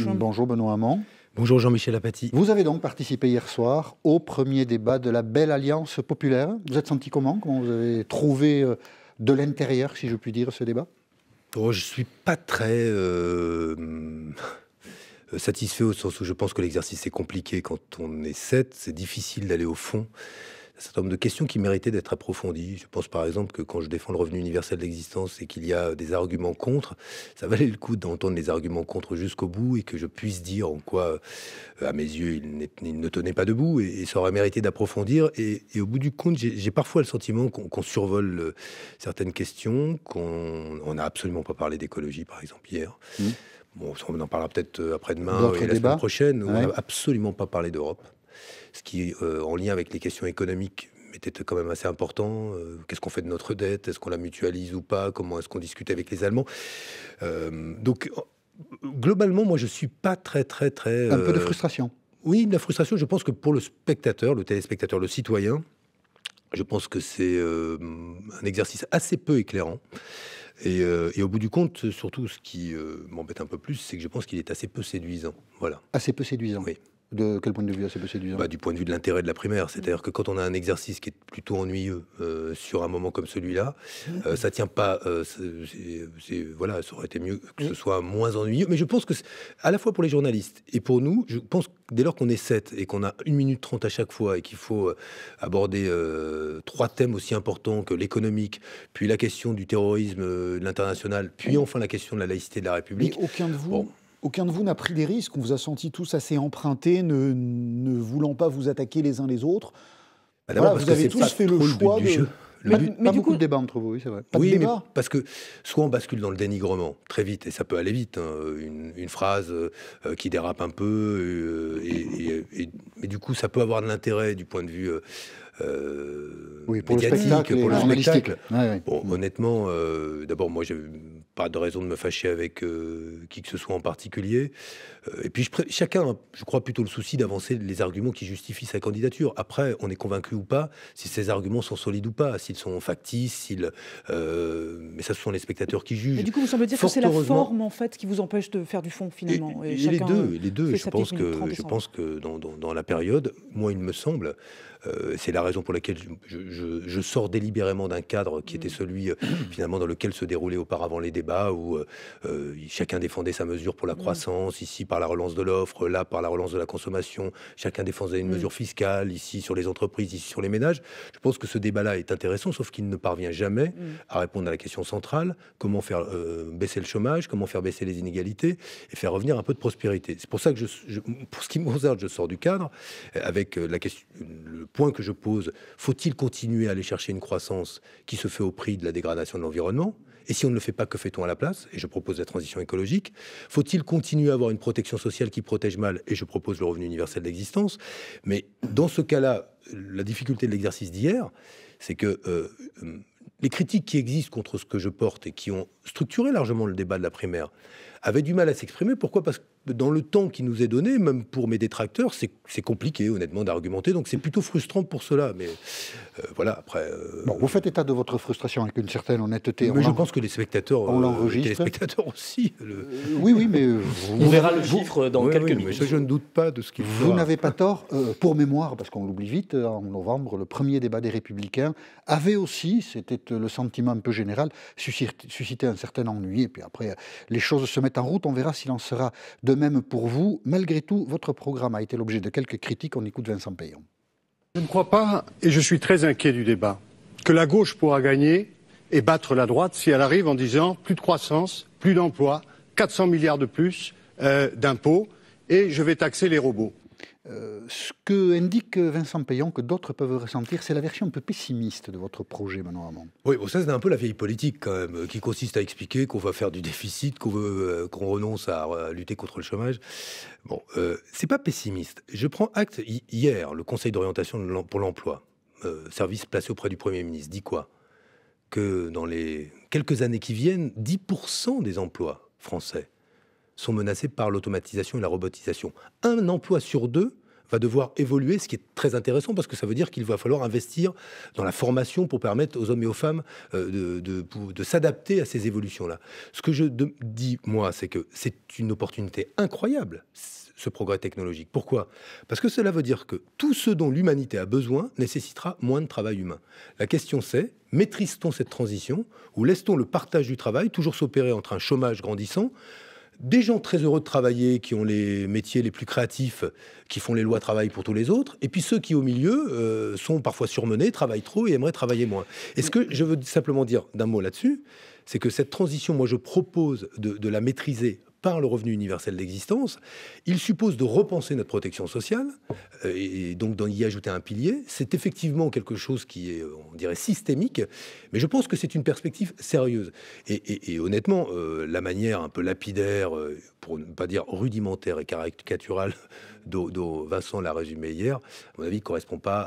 Bonjour Benoît Hamon. Bonjour Jean-Michel Apathy. Vous avez donc participé hier soir au premier débat de la Belle Alliance Populaire. Vous êtes senti comment? Comment vous avez trouvé de l'intérieur, si je puis dire, ce débat? Je ne suis pas très satisfait au sens où je pense que l'exercice est compliqué. Quand on est 7, c'est difficile d'aller au fond. Un certain nombre de questions qui méritaient d'être approfondies. Je pense par exemple que quand je défends le revenu universel d'existence et qu'il y a des arguments contre, ça valait le coup d'entendre les arguments contre jusqu'au bout et que je puisse dire en quoi, à mes yeux, il ne tenait pas debout et ça aurait mérité d'approfondir. Et au bout du compte, j'ai parfois le sentiment qu'on survole certaines questions, qu'on n'a absolument pas parlé d'écologie, par exemple, hier. Bon, on en parlera peut-être après-demain et la semaine prochaine. On n'a absolument pas parlé d'Europe. Ce qui, en lien avec les questions économiques, était quand même assez important. Qu'est-ce qu'on fait de notre dette? Est-ce qu'on la mutualise ou pas? Comment est-ce qu'on discute avec les Allemands? Donc, globalement, moi, je suis pas très... Un peu de frustration. Oui, de la frustration. Je pense que pour le spectateur, le téléspectateur, le citoyen, je pense que c'est un exercice assez peu éclairant. Et au bout du compte, surtout, ce qui m'embête un peu plus, c'est que je pense qu'il est assez peu séduisant. Voilà. Assez peu séduisant? Oui. De quel point de vue assez peu séduisant? Du point de vue de l'intérêt de la primaire. C'est-à-dire que quand on a un exercice qui est plutôt ennuyeux sur un moment comme celui-là, ça tient pas... voilà, ça aurait été mieux que ce soit moins ennuyeux. Mais je pense que, à la fois pour les journalistes et pour nous, je pense que dès lors qu'on est 7 et qu'on a 1 minute 30 à chaque fois et qu'il faut aborder 3 thèmes aussi importants que l'économique, puis la question du terrorisme, de l'international, puis enfin la question de la laïcité de la République... Mais aucun de vous... Aucun de vous n'a pris des risques, on vous a senti tous assez empruntés, ne voulant pas vous attaquer les uns les autres. D'abord, parce vous avez tous fait le choix du jeu. Pas beaucoup de débats entre vous, oui, c'est vrai. Pas de débat. Mais parce que soit on bascule dans le dénigrement très vite, et ça peut aller vite, hein, une phrase qui dérape un peu, mais du coup ça peut avoir de l'intérêt du point de vue pour médiatique, pour le spectacle. Ouais. Bon, honnêtement, d'abord moi j'ai pas de raison de me fâcher avec qui que ce soit en particulier. Et puis chacun a, je crois, plutôt le souci d'avancer les arguments qui justifient sa candidature. Après, on est convaincu ou pas si ces arguments sont solides ou pas, s'ils sont factices, mais ça, ce sont les spectateurs qui jugent. Mais du coup, vous semble dire que c'est la forme, en fait, qui vous empêche de faire du fond, finalement. Et les deux. Je pense que dans la période, moi, il me semble, c'est la raison pour laquelle je sors délibérément d'un cadre qui était celui, finalement, dans lequel se déroulaient auparavant les débats, où chacun défendait sa mesure pour la croissance, ici par la relance de l'offre, là par la relance de la consommation, chacun défendait une mesure fiscale, ici sur les entreprises, ici sur les ménages. Je pense que ce débat-là est intéressant, sauf qu'il ne parvient jamais à répondre à la question centrale, comment faire baisser le chômage, comment faire baisser les inégalités et faire revenir un peu de prospérité. C'est pour ça que pour ce qui me concerne, je sors du cadre avec la question, le point que je pose, faut-il continuer à aller chercher une croissance qui se fait au prix de la dégradation de l'environnement? Et si on ne le fait pas, que fait-on à la place? Et je propose la transition écologique. Faut-il continuer à avoir une protection sociale qui protège mal? Et je propose le revenu universel d'existence. Mais dans ce cas-là, la difficulté de l'exercice d'hier, c'est que les critiques qui existent contre ce que je porte et qui ont structuré largement le débat de la primaire avaient du mal à s'exprimer. Pourquoi? Parce que dans le temps qui nous est donné, même pour mes détracteurs, c'est compliqué, honnêtement, d'argumenter. Donc c'est plutôt frustrant pour cela. Mais voilà, après... Bon, vous faites état de votre frustration avec une certaine honnêteté. Mais je pense que les spectateurs, les téléspectateurs aussi... Oui, mais... on verra le chiffre dans quelques minutes. Mais ça, je ne doute pas de ce qu'il faut. Vous n'avez pas tort. Pour mémoire, parce qu'on l'oublie vite, en novembre, le premier débat des Républicains avait aussi, c'était le sentiment un peu général, suscité un certain ennui. Et puis après, les choses se mettent en route. On verra s'il en sera de même pour vous. Malgré tout, votre programme a été l'objet de quelques critiques. On écoute Vincent Payon. Je ne crois pas, et je suis très inquiet du débat, que la gauche pourra gagner et battre la droite si elle arrive en disant plus de croissance, plus d'emplois, 400 milliards de plus d'impôts, et je vais taxer les robots. Ce que indique Vincent Payon, que d'autres peuvent ressentir, c'est la version un peu pessimiste de votre projet, Benoît Hamon. Oui, bon, ça c'est un peu la vieille politique quand même, qui consiste à expliquer qu'on va faire du déficit, qu'on renonce à lutter contre le chômage. Bon, c'est pas pessimiste. Je prends acte, hier, le Conseil d'orientation pour l'emploi, service placé auprès du Premier ministre, dit quoi? Que dans les quelques années qui viennent, 10% des emplois français sont menacés par l'automatisation et la robotisation. Un emploi sur deux va devoir évoluer, ce qui est très intéressant parce que ça veut dire qu'il va falloir investir dans la formation pour permettre aux hommes et aux femmes de s'adapter à ces évolutions-là. Ce que je dis, moi, c'est que c'est une opportunité incroyable, ce progrès technologique. Pourquoi ? Parce que cela veut dire que tout ce dont l'humanité a besoin nécessitera moins de travail humain. La question c'est, maîtrise-t-on cette transition ou laisse-t-on le partage du travail toujours s'opérer entre un chômage grandissant, des gens très heureux de travailler, qui ont les métiers les plus créatifs, qui font les lois travail pour tous les autres, et puis ceux qui, au milieu, sont parfois surmenés, travaillent trop et aimeraient travailler moins. Et ce que je veux simplement dire d'un mot là-dessus, c'est que cette transition, moi, je propose de la maîtriser par le revenu universel d'existence. Il suppose de repenser notre protection sociale et donc d'y ajouter un pilier. C'est effectivement quelque chose qui est, on dirait, systémique, mais je pense que c'est une perspective sérieuse. Et honnêtement, la manière un peu lapidaire, pour ne pas dire rudimentaire et caricaturale, dont Vincent l'a résumé hier, à mon avis, ne correspond pas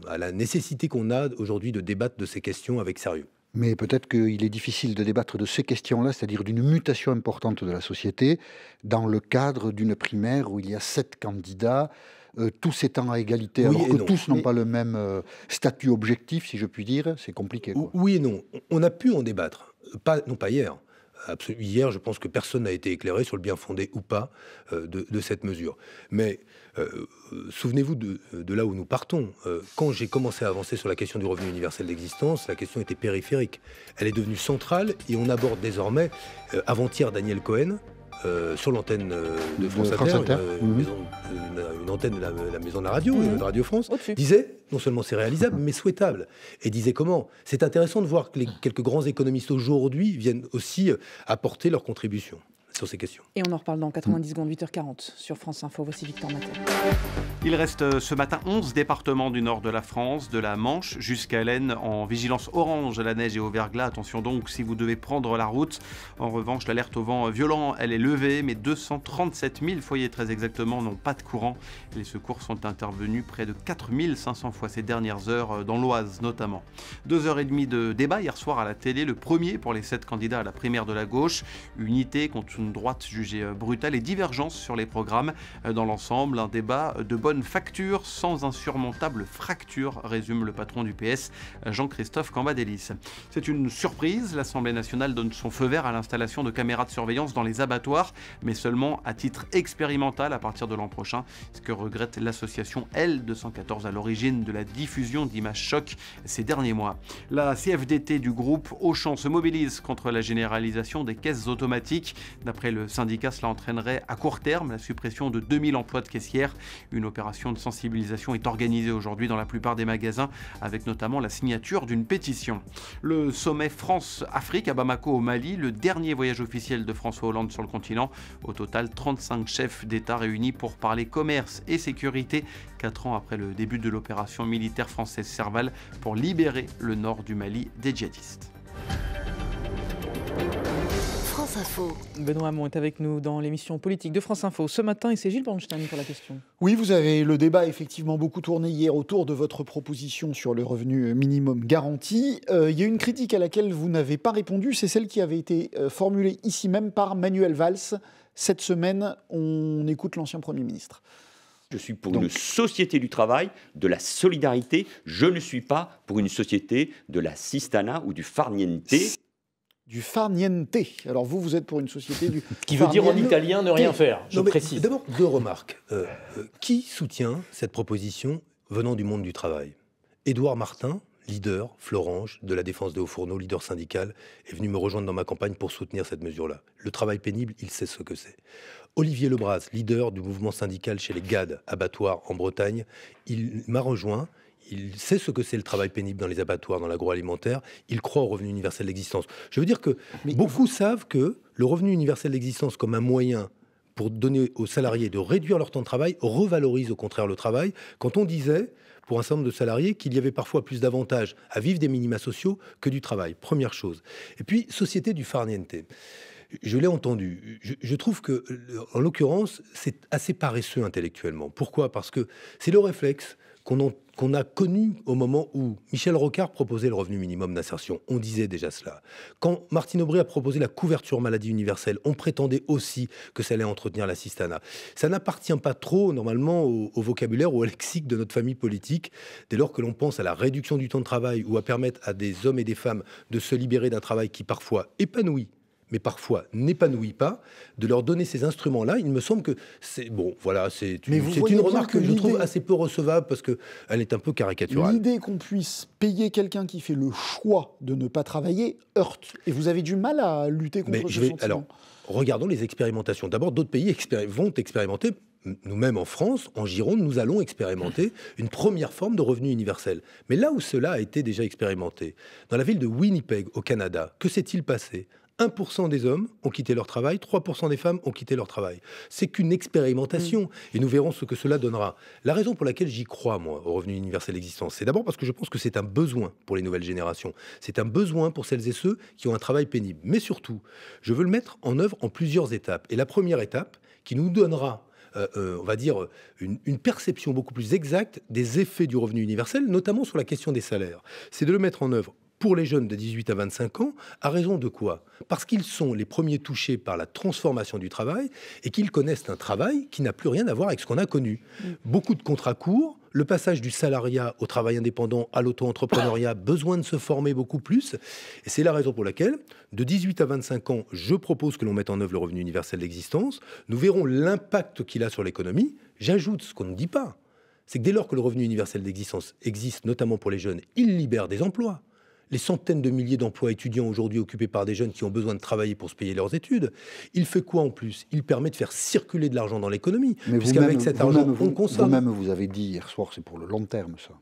à la nécessité qu'on a aujourd'hui de débattre de ces questions avec sérieux. Mais peut-être qu'il est difficile de débattre de ces questions-là, c'est-à-dire d'une mutation importante de la société, dans le cadre d'une primaire où il y a 7 candidats, tous étant à égalité, alors que tous n'ont pas le même statut objectif, si je puis dire. C'est compliqué, quoi. Oui et non. On a pu en débattre. Non pas hier. Hier, je pense que personne n'a été éclairé sur le bien fondé ou pas de cette mesure. Mais souvenez-vous de là où nous partons. Quand j'ai commencé à avancer sur la question du revenu universel d'existence, la question était périphérique. Elle est devenue centrale et on aborde désormais, avant-hier, Daniel Cohen, sur l'antenne de France Inter, une antenne de la maison de la radio, de Radio France, disait, non seulement c'est réalisable, mais souhaitable. Et disait comment ? C'est intéressant de voir que quelques grands économistes aujourd'hui viennent aussi apporter leur contribution sur ces questions. Et on en reparle dans 90 secondes, 8h40 sur France Info. Voici Victor Matel. Il reste ce matin 11 départements du nord de la France, de la Manche jusqu'à l'Aisne, en vigilance orange à la neige et au verglas. Attention donc si vous devez prendre la route. En revanche, l'alerte au vent violent, elle est levée, mais 237 000 foyers très exactement n'ont pas de courant. Les secours sont intervenus près de 4500 fois ces dernières heures, dans l'Oise notamment. 2h30 de débat hier soir à la télé, le premier pour les 7 candidats à la primaire de la gauche. Unité contre une droite jugée brutale et divergence sur les programmes. Dans l'ensemble, un débat de bonne facture sans insurmontable fracture, résume le patron du PS, Jean-Christophe Cambadélis. C'est une surprise, l'Assemblée nationale donne son feu vert à l'installation de caméras de surveillance dans les abattoirs, mais seulement à titre expérimental à partir de l'an prochain, ce que regrette l'association L214 à l'origine de la diffusion d'images chocs ces derniers mois. La CFDT du groupe Auchan se mobilise contre la généralisation des caisses automatiques. D'après le syndicat, cela entraînerait à court terme la suppression de 2000 emplois de caissières. Une opération de sensibilisation est organisée aujourd'hui dans la plupart des magasins, avec notamment la signature d'une pétition. Le sommet France-Afrique à Bamako au Mali, le dernier voyage officiel de François Hollande sur le continent. Au total, 35 chefs d'État réunis pour parler commerce et sécurité, 4 ans après le début de l'opération militaire française Serval pour libérer le nord du Mali des djihadistes. France Info. Benoît Hamon est avec nous dans l'émission politique de France Info ce matin et c'est Gilles Bornstein pour la question. Oui, vous avez le débat effectivement beaucoup tourné hier autour de votre proposition sur le revenu minimum garanti. Il y a une critique à laquelle vous n'avez pas répondu, c'est celle qui avait été formulée ici même par Manuel Valls. Cette semaine, on écoute l'ancien Premier ministre. Je suis pour une société du travail, de la solidarité. Je ne suis pas pour une société de la sistana ou du farniente. Du farniente. Alors vous êtes pour une société du... Qui veut dire en italien ne rien faire, je précise. D'abord, 2 remarques. Qui soutient cette proposition venant du monde du travail ? Édouard Martin, leader, Florange, de la défense des hauts-fourneaux, leader syndical, est venu me rejoindre dans ma campagne pour soutenir cette mesure-là. Le travail pénible, il sait ce que c'est. Olivier Lebras, leader du mouvement syndical chez les GAD, abattoirs en Bretagne, il m'a rejoint. Il sait ce que c'est le travail pénible dans les abattoirs, dans l'agroalimentaire. Il croit au revenu universel d'existence. Je veux dire que beaucoup savent que le revenu universel d'existence comme un moyen pour donner aux salariés de réduire leur temps de travail revalorise au contraire le travail. Quand on disait, pour un certain nombre de salariés, qu'il y avait parfois plus d'avantages à vivre des minima sociaux que du travail. Première chose. Et puis, société du farniente. Je l'ai entendu. Je trouve que, en l'occurrence, c'est assez paresseux intellectuellement. Pourquoi ? Parce que c'est le réflexe qu'on a connu au moment où Michel Rocard proposait le revenu minimum d'insertion. On disait déjà cela. Quand Martine Aubry a proposé la couverture maladie universelle, on prétendait aussi que ça allait entretenir l'assistanat. Ça n'appartient pas trop, normalement, au vocabulaire ou au lexique de notre famille politique, dès lors que l'on pense à la réduction du temps de travail ou à permettre à des hommes et des femmes de se libérer d'un travail qui parfois épanouit, mais parfois n'épanouit pas, de leur donner ces instruments-là. Il me semble que c'est... Bon, voilà, c'est une remarque que je trouve assez peu recevable parce qu'elle est un peu caricaturale. L'idée qu'on puisse payer quelqu'un qui fait le choix de ne pas travailler heurte. Et vous avez du mal à lutter contre ce sentiment. Alors, regardons les expérimentations. D'abord, d'autres pays vont expérimenter. Nous-mêmes en France, en Gironde, nous allons expérimenter une première forme de revenu universel. Mais là où cela a été déjà expérimenté, dans la ville de Winnipeg, au Canada, que s'est-il passé ? 1% des hommes ont quitté leur travail, 3% des femmes ont quitté leur travail. C'est qu'une expérimentation et nous verrons ce que cela donnera. La raison pour laquelle j'y crois, moi, au revenu universel d'existence, c'est d'abord parce que je pense que c'est un besoin pour les nouvelles générations. C'est un besoin pour celles et ceux qui ont un travail pénible. Mais surtout, je veux le mettre en œuvre en plusieurs étapes. Et la première étape, qui nous donnera on va dire, une perception beaucoup plus exacte des effets du revenu universel, notamment sur la question des salaires, c'est de le mettre en œuvre pour les jeunes de 18 à 25 ans, à raison de quoi ? Parce qu'ils sont les premiers touchés par la transformation du travail et qu'ils connaissent un travail qui n'a plus rien à voir avec ce qu'on a connu. Beaucoup de contrats courts, le passage du salariat au travail indépendant, à l'auto-entrepreneuriat, besoin de se former beaucoup plus. Et c'est la raison pour laquelle, de 18 à 25 ans, je propose que l'on mette en œuvre le revenu universel d'existence. Nous verrons l'impact qu'il a sur l'économie. J'ajoute ce qu'on ne dit pas, c'est que dès lors que le revenu universel d'existence existe, notamment pour les jeunes, il libère des emplois. Les centaines de milliers d'emplois étudiants aujourd'hui occupés par des jeunes qui ont besoin de travailler pour se payer leurs études. Il fait quoi en plus ? Il permet de faire circuler de l'argent dans l'économie. Puisqu'avec cet argent, on consomme. Vous-même, vous avez dit hier soir, c'est pour le long terme, ça.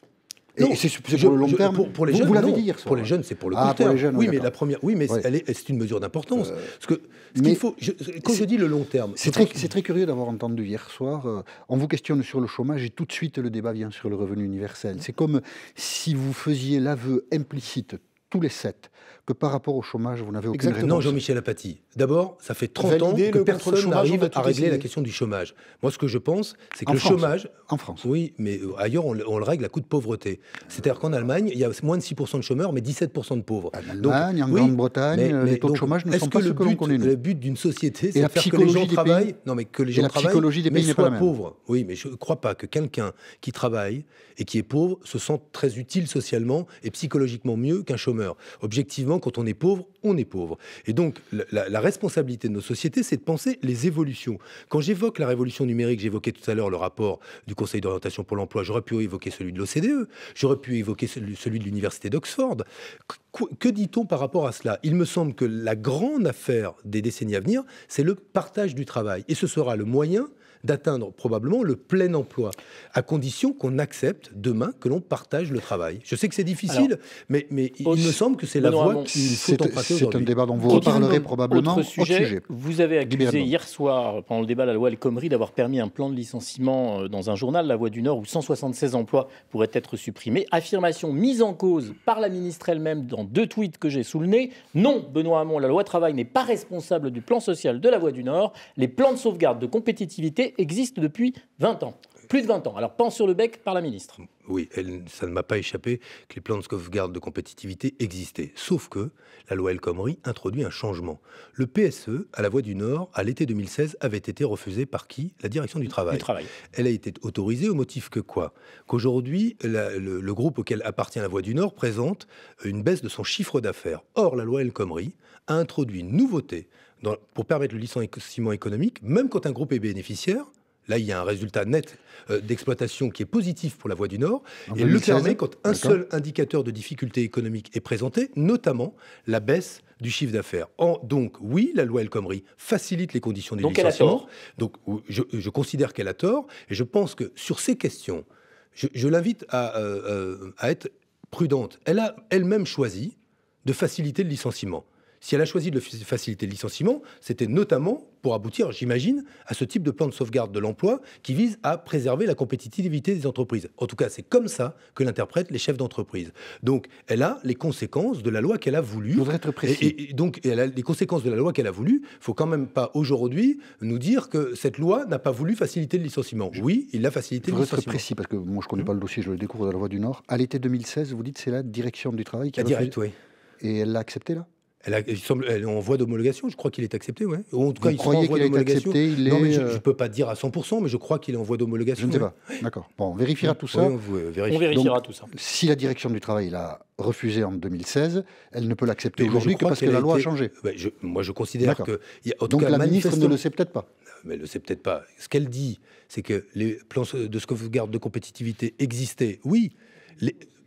Non, c'est pour le long terme. Pour les jeunes, vous l'avez dit hier soir. Pour les jeunes, c'est pour le court terme. Jeunes, oui, mais la première, oui, mais c'est une mesure d'importance. Parce que ce qu'il faut, quand je dis le long terme, c'est très curieux d'avoir entendu hier soir. On vous questionne sur le chômage et tout de suite le débat vient sur le revenu universel. C'est comme si vous faisiez l'aveu implicite tous les 7 que par rapport au chômage, vous n'avez aucune réponse. Non, Jean-Michel Apathy. D'abord, ça fait 30 ans que personne n'arrive à régler la question du chômage. Moi, ce que je pense, c'est que le chômage... En France. Oui, mais ailleurs, on le règle à coup de pauvreté. C'est-à-dire qu'en Allemagne, il y a moins de 6% de chômeurs, mais 17% de pauvres. En Allemagne, en Grande-Bretagne, les taux de chômage ne sont pas ceux que l'on connaît. Le but d'une société, c'est de faire que les gens travaillent... Non, mais que les gens travaillent, mais soient pauvres. Oui, mais je ne crois pas que quelqu'un qui travaille et qui est pauvre se sente très utile socialement et psychologiquement mieux qu'un chômeur. Objectivement, quand on est pauvre, on est pauvre. Et donc, la responsabilité de nos sociétés, c'est de penser les évolutions. Quand j'évoque la révolution numérique, j'évoquais tout à l'heure le rapport du Conseil d'orientation pour l'emploi, j'aurais pu évoquer celui de l'OCDE, j'aurais pu évoquer celui de l'Université d'Oxford. Que dit-on par rapport à cela ? Il me semble que la grande affaire des décennies à venir, c'est le partage du travail. Et ce sera le moyen d'atteindre probablement le plein emploi, à condition qu'on accepte demain que l'on partage le travail. Je sais que c'est difficile, mais il me semble que c'est la voie qu'il faut emprunter aujourd'hui. C'est un débat dont vous reparlerez probablement. Autre sujet. Vous avez accusé hier soir, pendant le débat de la loi El Khomri, d'avoir permis un plan de licenciement dans un journal, La Voix du Nord, où 176 emplois pourraient être supprimés. Affirmation mise en cause par la ministre elle-même dans 2 tweets que j'ai sous le nez. Non, Benoît Hamon, la loi travail n'est pas responsable du plan social de La Voix du Nord. Les plans de sauvegarde de compétitivité existe depuis 20 ans. Plus de 20 ans. Alors, pan sur le bec par la ministre. Oui, ça ne m'a pas échappé que les plans de sauvegarde de compétitivité existaient. Sauf que la loi El Khomri introduit un changement. Le PSE, à la Voix du Nord, à l'été 2016, avait été refusé par qui ? La direction du travail. Elle a été autorisée au motif que quoi ? Qu'aujourd'hui, le groupe auquel appartient la Voix du Nord présente une baisse de son chiffre d'affaires. Or, la loi El Khomri a introduit une nouveauté pour permettre le licenciement économique, même quand un groupe est bénéficiaire. Là, il y a un résultat net d'exploitation qui est positif pour la Voix du Nord. Et le permet quand un seul indicateur de difficulté économique est présenté, notamment la baisse du chiffre d'affaires. Donc, oui, la loi El Khomri facilite les conditions des licenciements. Donc, je considère qu'elle a tort. Et je pense que sur ces questions, je l'invite à être prudente. Elle a elle-même choisi de faciliter le licenciement. Si elle a choisi de faciliter le licenciement, c'était notamment pour aboutir, j'imagine, à ce type de plan de sauvegarde de l'emploi qui vise à préserver la compétitivité des entreprises. En tout cas, c'est comme ça que l'interprètent les chefs d'entreprise. Donc, elle a les conséquences de la loi qu'elle a voulu. Je voudrais être précis. Et donc, elle a les conséquences de la loi qu'elle a voulu. Il ne faut quand même pas aujourd'hui nous dire que cette loi n'a pas voulu faciliter le licenciement. Oui, il a facilité le licenciement. Je voudrais être précis, parce que moi, je ne connais pas le dossier, je le découvre dans la Voix du Nord. À l'été 2016, vous dites c'est la direction du travail qui a refusé. Oui. Et elle l'a accepté, là ? Elle est en voie d'homologation, je crois qu'il est accepté, ouais. En tout cas, il sera en voie d'homologation. Non, mais je ne peux pas dire à 100%, mais je crois qu'il est en voie d'homologation. Je ne sais pas. D'accord. Bon, on vérifiera tout ça. On vérifiera tout ça. Si la direction du travail l'a refusé en 2016, elle ne peut l'accepter aujourd'hui que parce que la loi a changé. Moi, je considère que... Donc la ministre ne le sait peut-être pas. Mais elle ne le sait peut-être pas. Ce qu'elle dit, c'est que les plans de sauvegarde de compétitivité existaient, oui.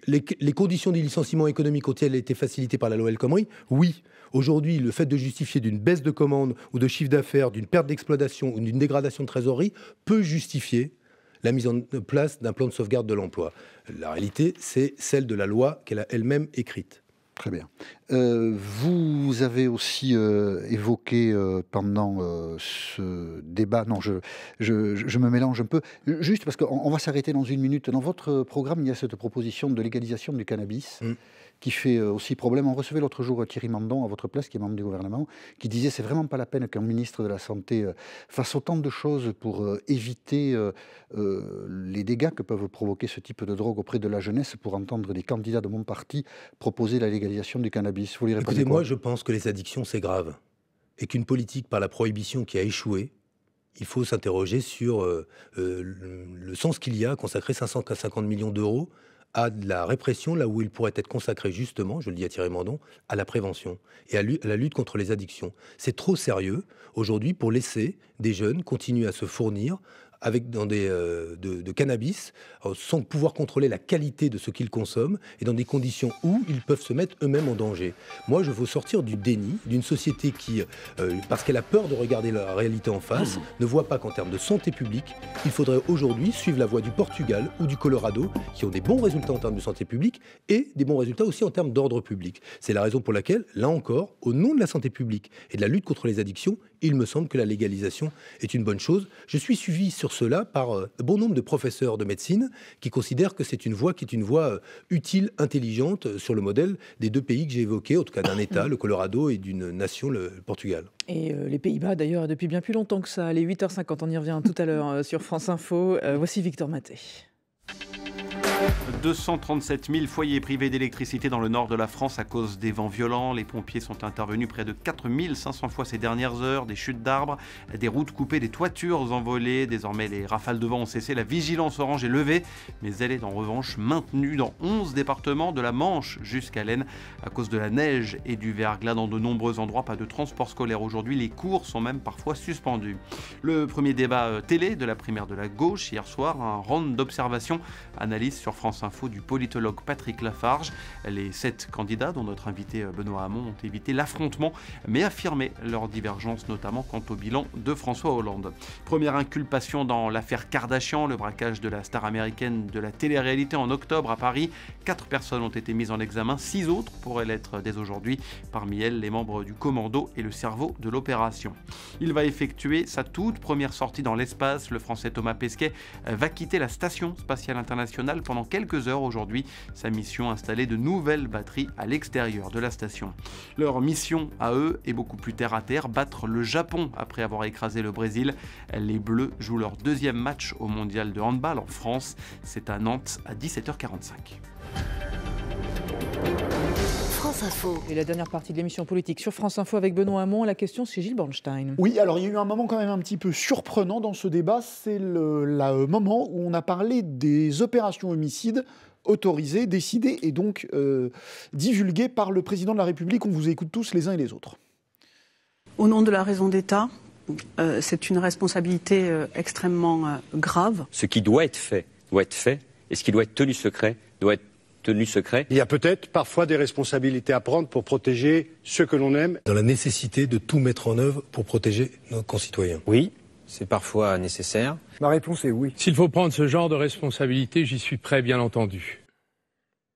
Les conditions du licenciement économique ont-elles été facilitées par la loi El Khomri ? Oui. Aujourd'hui, le fait de justifier d'une baisse de commande ou de chiffre d'affaires, d'une perte d'exploitation ou d'une dégradation de trésorerie peut justifier la mise en place d'un plan de sauvegarde de l'emploi. La réalité, c'est celle de la loi qu'elle a elle-même écrite. Très bien. Vous avez aussi évoqué pendant ce débat, non, je me mélange un peu, juste parce qu'on va s'arrêter dans une minute. Dans votre programme, il y a cette proposition de légalisation du cannabis qui fait aussi problème. On recevait l'autre jour Thierry Mandon à votre place, qui est membre du gouvernement, qui disait c'est vraiment pas la peine qu'un ministre de la Santé fasse autant de choses pour éviter les dégâts que peuvent provoquer ce type de drogue auprès de la jeunesse, pour entendre des candidats de mon parti proposer la légalisation du cannabis. Vous lui répondez quoi ? Écoutez, moi je pense que les addictions c'est grave, et qu'une politique par la prohibition qui a échoué, il faut s'interroger sur le sens qu'il y a à consacrer 550 millions d'euros à de la répression, là où il pourrait être consacré justement, je le dis à Thierry Mandon, à la prévention et à la lutte contre les addictions. C'est trop sérieux aujourd'hui pour laisser des jeunes continuer à se fournir dans de cannabis, sans pouvoir contrôler la qualité de ce qu'ils consomment, et dans des conditions où ils peuvent se mettre eux-mêmes en danger. Moi, je veux sortir du déni d'une société qui, parce qu'elle a peur de regarder la réalité en face, ne voit pas qu'en termes de santé publique, il faudrait aujourd'hui suivre la voie du Portugal ou du Colorado, qui ont des bons résultats en termes de santé publique, et des bons résultats aussi en termes d'ordre public. C'est la raison pour laquelle, là encore, au nom de la santé publique et de la lutte contre les addictions, il me semble que la légalisation est une bonne chose. Je suis suivi sur cela par bon nombre de professeurs de médecine qui considèrent que c'est une voie qui est une voie utile, intelligente, sur le modèle des deux pays que j'ai évoqués, en tout cas d'un État, le Colorado, et d'une nation, le Portugal. Et les Pays-Bas, d'ailleurs, depuis bien plus longtemps que ça. Les 8h50, on y revient tout à l'heure sur France Info. Voici Victor Maté. 237 000 foyers privés d'électricité dans le nord de la France à cause des vents violents. Les pompiers sont intervenus près de 4 500 fois ces dernières heures. Des chutes d'arbres, des routes coupées, des toitures envolées. Désormais, les rafales de vent ont cessé. La vigilance orange est levée, mais elle est en revanche maintenue dans 11 départements de la Manche jusqu'à l'Aisne à cause de la neige et du verglas dans de nombreux endroits. Pas de transport scolaire aujourd'hui. Les cours sont même parfois suspendus. Le premier débat télé de la primaire de la gauche hier soir, un round d'observation, analyse sur France Info du politologue Patrick Lafarge. Les 7 candidats, dont notre invité Benoît Hamon, ont évité l'affrontement, mais affirmé leur divergence, notamment quant au bilan de François Hollande. Première inculpation dans l'affaire Kardashian, le braquage de la star américaine de la télé-réalité en octobre à Paris. 4 personnes ont été mises en examen, 6 autres pourraient l'être dès aujourd'hui. Parmi elles, les membres du commando et le cerveau de l'opération. Il va effectuer sa toute première sortie dans l'espace. Le Français Thomas Pesquet va quitter la Station spatiale internationale pendant quelques heures aujourd'hui. Sa mission, installer de nouvelles batteries à l'extérieur de la station. Leur mission à eux est beaucoup plus terre à terre, battre le Japon après avoir écrasé le Brésil. Les Bleus jouent leur deuxième match au mondial de handball en France. C'est à Nantes à 17h45. France Info. Et la dernière partie de l'émission politique sur France Info avec Benoît Hamon. La question, c'est Gilles Bornstein. Oui, alors il y a eu un moment quand même un petit peu surprenant dans ce débat. C'est le moment où on a parlé des opérations homicides autorisées, décidées et donc divulguées par le président de la République. On vous écoute tous les uns et les autres. Au nom de la raison d'État, c'est une responsabilité extrêmement grave. Ce qui doit être fait, et ce qui doit être tenu secret, doit être tenu secret. Il y a peut-être parfois des responsabilités à prendre pour protéger ceux que l'on aime. Dans la nécessité de tout mettre en œuvre pour protéger nos concitoyens. Oui, c'est parfois nécessaire. Ma réponse est oui. S'il faut prendre ce genre de responsabilité, j'y suis prêt, bien entendu.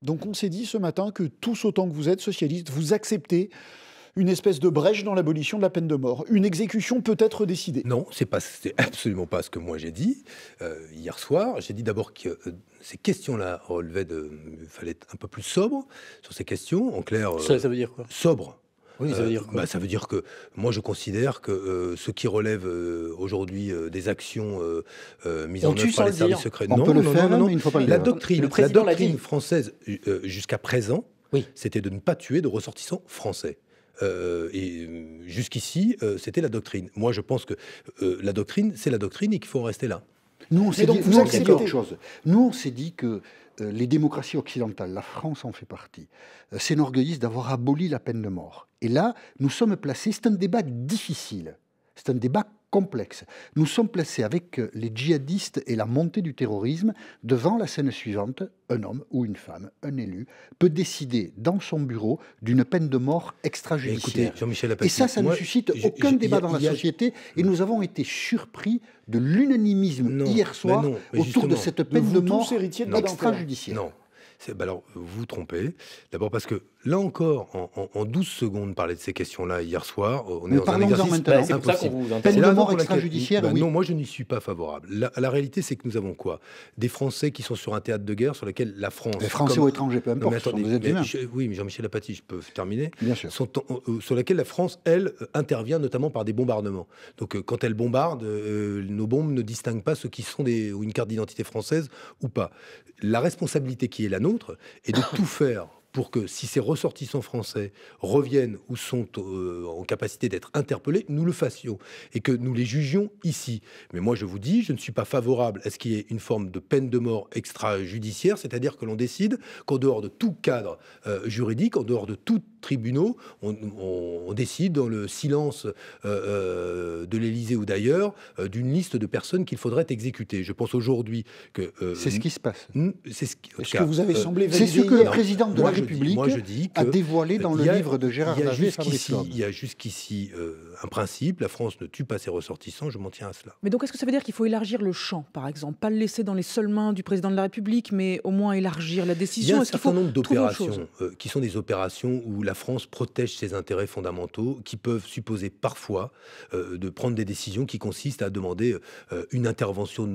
Donc on s'est dit ce matin que tous autant que vous êtes socialistes, vous acceptez une espèce de brèche dans l'abolition de la peine de mort. Une exécution peut être décidée. Non, c'est absolument pas ce que moi j'ai dit. Hier soir, j'ai dit d'abord que ces questions-là relevaient il fallait être un peu plus sobre sur ces questions. En clair, ça veut dire quoi? Sobre. Oui, ça veut dire quoi? Ça veut dire que moi je considère que ce qui relève aujourd'hui des actions mises en œuvre par les services secrets, on peut le faire, mais il ne faut pas le dire. La doctrine française jusqu'à présent, c'était de ne pas tuer de ressortissants français. Et jusqu'ici, c'était la doctrine. Moi, je pense que la doctrine, c'est la doctrine et qu'il faut en rester là. Nous, on s'est dit autre chose. Nous, on s'est dit que les démocraties occidentales, la France en fait partie, s'enorgueillissent d'avoir aboli la peine de mort. Et là, nous sommes placés, c'est un débat difficile, c'est un débat complexe. Nous sommes placés avec les djihadistes et la montée du terrorisme devant la scène suivante. Un homme ou une femme, un élu, peut décider dans son bureau d'une peine de mort extrajudiciaire. Écoutez, Jean-Michel Apathy, et ça ne suscite aucun débat dans la société. Et nous avons été surpris de l'unanimisme hier soir autour de cette peine de mort extrajudiciaire. Non. Alors, vous vous trompez. D'abord parce que, là encore, en 12 secondes, parler de ces questions-là hier soir, on est dans un exercice impossible. Peine de mort extrajudiciaire, oui. Non, moi je n'y suis pas favorable. La réalité, c'est que nous avons quoi? Des Français qui sont sur un théâtre de guerre sur lequel la France... Les Français ou étrangers, peu importe, sont des êtres humains. Oui, mais Jean-Michel Apathy, je peux terminer. Bien sûr. Sur laquelle la France, elle, intervient notamment par des bombardements. Donc, quand elle bombarde, nos bombes ne distinguent pas ceux qui sont ou une carte d'identité française ou pas. La responsabilité qui est la nôtre est de tout faire pour que, si ces ressortissants français reviennent ou sont en capacité d'être interpellés, nous le fassions et que nous les jugions ici. Mais moi, je vous dis, je ne suis pas favorable à ce qu'il y ait une forme de peine de mort extrajudiciaire, c'est-à-dire que l'on décide qu'en dehors de tout cadre juridique, en dehors de tout tribunaux, on décide dans le silence de l'Élysée ou d'ailleurs d'une liste de personnes qu'il faudrait exécuter. Je pense aujourd'hui que... c'est ce qui se passe. C'est ce que vous avez semblé valider. C'est ce que le président de la République a dévoilé dans le livre de Gérard Larcher et Fabrice Lhomme. Il y a jusqu'ici un principe, la France ne tue pas ses ressortissants, je m'en tiens à cela. Mais donc est-ce que ça veut dire qu'il faut élargir le champ, par exemple? Pas le laisser dans les seules mains du président de la République, mais au moins élargir la décision? Il y a un certain nombre d'opérations qui sont des opérations où la France protège ses intérêts fondamentaux, qui peuvent supposer parfois de prendre des décisions qui consistent à demander une intervention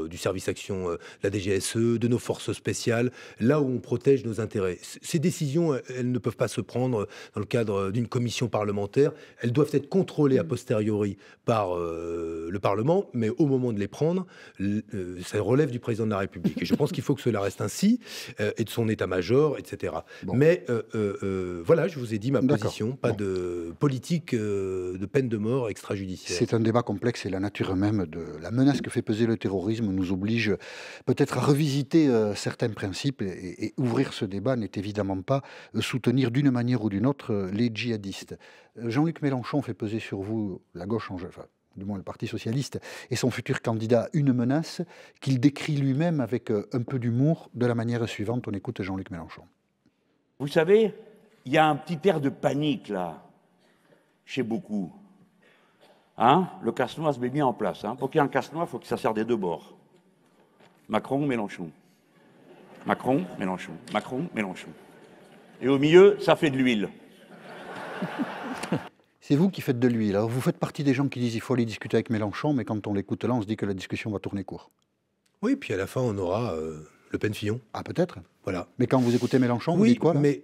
du service action, la DGSE, de nos forces spéciales, là où on protège nos intérêts. Ces décisions, elles ne peuvent pas se prendre dans le cadre d'une commission parlementaire. Elles doivent être contrôlées a posteriori par le Parlement, mais au moment de les prendre, ça relève du président de la République. Et je pense qu'il faut que cela reste ainsi, et de son état-major, etc. Bon. Mais voilà, je vous ai dit ma position, pas de politique de peine de mort extrajudiciaire. C'est un débat complexe et la nature même de la menace que fait peser le terrorisme nous oblige peut-être à revisiter certains principes et ouvrir ce débat n'est évidemment pas soutenir d'une manière ou d'une autre les djihadistes. Jean-Luc Mélenchon fait peser sur vous, la gauche enfin, du moins le Parti socialiste, et son futur candidat, une menace qu'il décrit lui-même avec un peu d'humour de la manière suivante. On écoute Jean-Luc Mélenchon. Vous savez, il y a un petit air de panique, là, chez beaucoup. Hein? Le casse-noix se met bien en place. Hein? Pour qu'il y ait un casse-noix, il faut que ça serve des deux bords. Macron, Mélenchon. Macron, Mélenchon. Macron, Mélenchon. Et au milieu, ça fait de l'huile. C'est vous qui faites de l'huile. Alors vous faites partie des gens qui disent qu'il faut aller discuter avec Mélenchon, mais quand on l'écoute là, on se dit que la discussion va tourner court. Oui, puis à la fin, on aura Le Pen-Fillon. Ah, peut-être. Voilà. Mais quand vous écoutez Mélenchon, vous dites quoi là? mais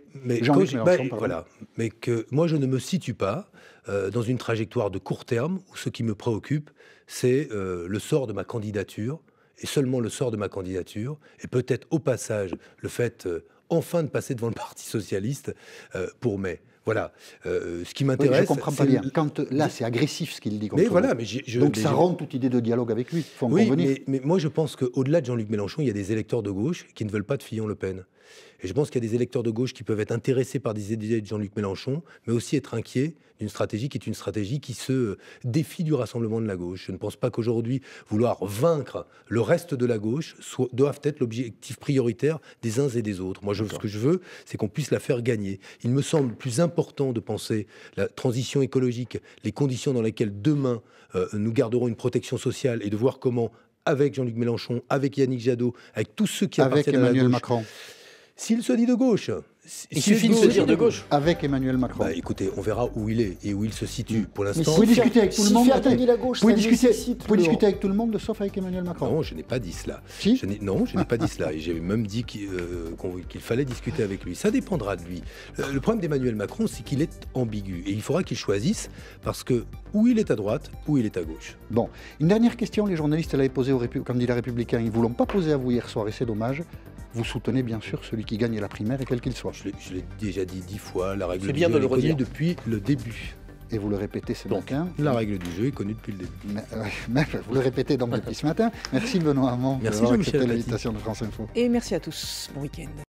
voilà. Mais que moi, je ne me situe pas dans une trajectoire de court terme où ce qui me préoccupe, c'est le sort de ma candidature, et seulement le sort de ma candidature, et peut-être au passage le fait enfin de passer devant le Parti socialiste pour mai. Voilà. Ce qui m'intéresse... Oui, je comprends pas bien. Là, c'est agressif ce qu'il dit contre vous. Voilà, donc ça rend toute idée de dialogue avec lui. Faut en convenir. Mais moi, je pense qu'au-delà de Jean-Luc Mélenchon, il y a des électeurs de gauche qui ne veulent pas de Fillon-Le Pen. Et je pense qu'il y a des électeurs de gauche qui peuvent être intéressés par des idées de Jean-Luc Mélenchon, mais aussi être inquiets d'une stratégie qui est une stratégie qui se défie du rassemblement de la gauche. Je ne pense pas qu'aujourd'hui, vouloir vaincre le reste de la gauche doivent être l'objectif prioritaire des uns et des autres. Moi, ce que je veux, c'est qu'on puisse la faire gagner. Il me semble plus important de penser la transition écologique, les conditions dans lesquelles demain nous garderons une protection sociale et de voir comment, avec Jean-Luc Mélenchon, avec Yannick Jadot, avec tous ceux qui appartiennent à la gauche... Avec Emmanuel Macron. S'il se dit de gauche, Il suffit de se dire de gauche. Avec Emmanuel Macron. Bah, écoutez, on verra où il est et où il se situe. Pour l'instant, vous pouvez discuter avec tout le monde. Faire gagner la gauche, vous pouvez discuter avec tout le monde, sauf avec Emmanuel Macron. Non, je n'ai pas dit cela. Si non, je n'ai pas dit cela. Et j'ai même dit qu'il fallait discuter avec lui. Ça dépendra de lui. Le problème d'Emmanuel Macron, c'est qu'il est ambigu. Et il faudra qu'il choisisse parce que où il est à droite, où il est à gauche. Bon, une dernière question. Les journalistes l'avaient posée aux candidats républicains. Ils ne vous l'ont pas posée à vous hier soir et c'est dommage. Vous soutenez bien sûr celui qui gagne la primaire et quel qu'il soit. Je l'ai déjà dit 10 fois. La règle du jeu est connue depuis le début. Et vous le répétez ce matin. La règle du jeu est connue depuis le début. Mais vous le répétez donc depuis ce matin. Merci Benoît Hamon d'avoir accepté l'invitation de France Info. Et merci à tous. Bon week-end.